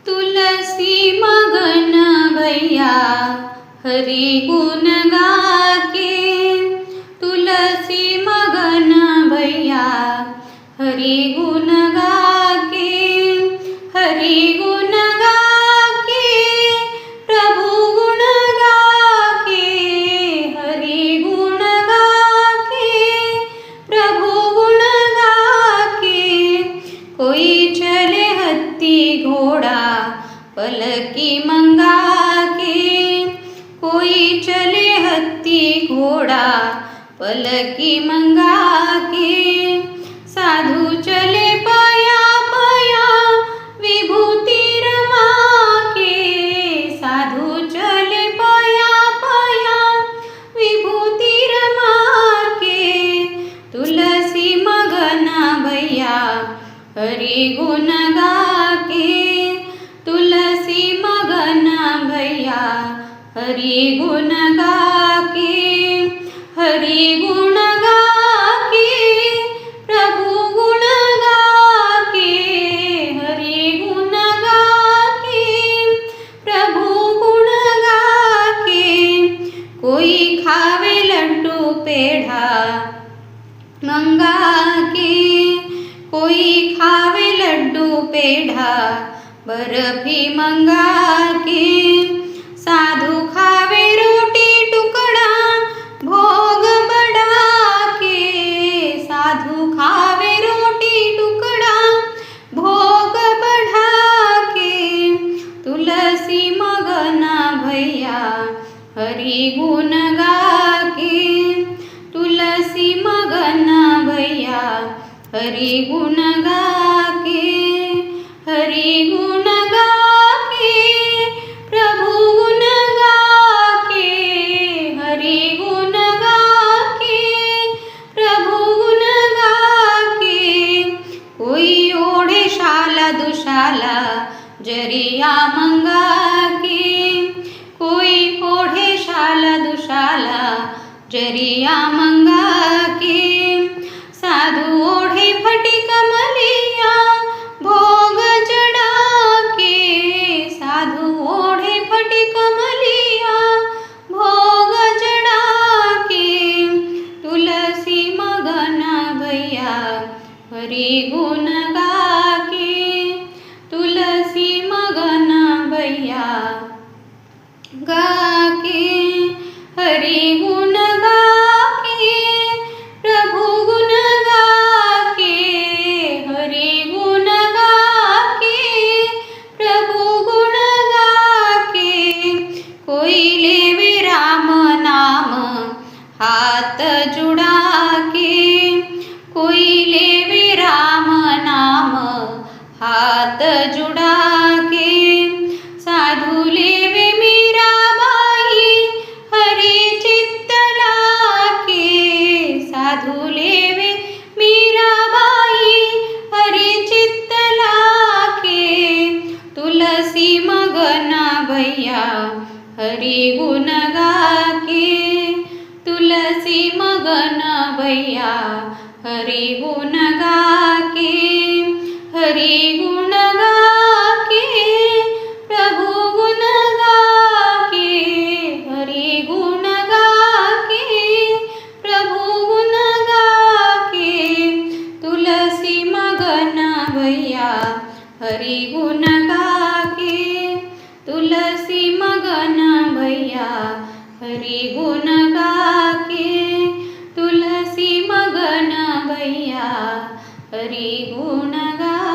तुलसी मगन भैया हरि गुण गाके। तुलसी मगन भैया हरि गुण गाके। हरि गुण गाके प्रभु गुण गाके। हरि गुण गाके प्रभु गुण गाके। कोई चले हत्ती घोड़ा पलकी मंगा के। कोई चले हत्ती घोड़ा पलकी मंगा के। साधु चले पाया पाया विभूति रमा के। साधु चले पाया पाया विभूति रमा के। तुलसी मगन भैया हरि गुण गाके। तुलसी मगन भैया हरि गुण गाके। हरि गुण गाके प्रभु गुण गाके। हरि गुण गाके प्रभु गुण गाके। कोई खावे लड्डू पेढ़ा मंगा के। कोई खावे लड्डू पेढ़ा बर्फी मंगा के। साधु खावे रोटी टुकड़ा भोग बढ़ा के। साधु खावे रोटी टुकड़ा भोग बढ़ा के। तुलसी मगन भैया हरि गुण गाके। तुलसी मगन भैया हरि गुण गाके। हरि गुण गाके प्रभु गुण गाके। हरि गुण गाके प्रभु गुण गाके। कोई ओढ़े शाला दुशाला जरिया मंगा के। कोई ओढ़े शाला दुशाला जरिया मंगा के। साधु ओढ़े फटी कमलिया भोग चढ़ा के। साधु ओढ़े फटी कमलिया भोग चढ़ा के। तुलसी मगन भैया हरि गुण गाके। तुलसी मगन भैया गाके। हरि गुण गाके प्रभु गुण गाके। हरि गुण गाके प्रभु गुण गाके। कोई लेवे राम नाम हाथ जुड़ा के। कोई लेवे राम नाम हाथ जुड़ा के। साधु लेवे मीराबाई हरि चित्त लाके। साधु लेवे मीराबाई हरि चित्त लाके। तुलसी मगन भैया हरि गुण गाके। तुलसी मगन भैया हरि गुण गाके। हरि गुण गाके प्रभु गुण गाके। हरि गुण गाके प्रभु गुण गाके। तुलसी मगन भैया हरि गुण गाके। तुलसी मगन भैया हरि गुण गाके। तुलसी मगन भैया हरि गुण गाके।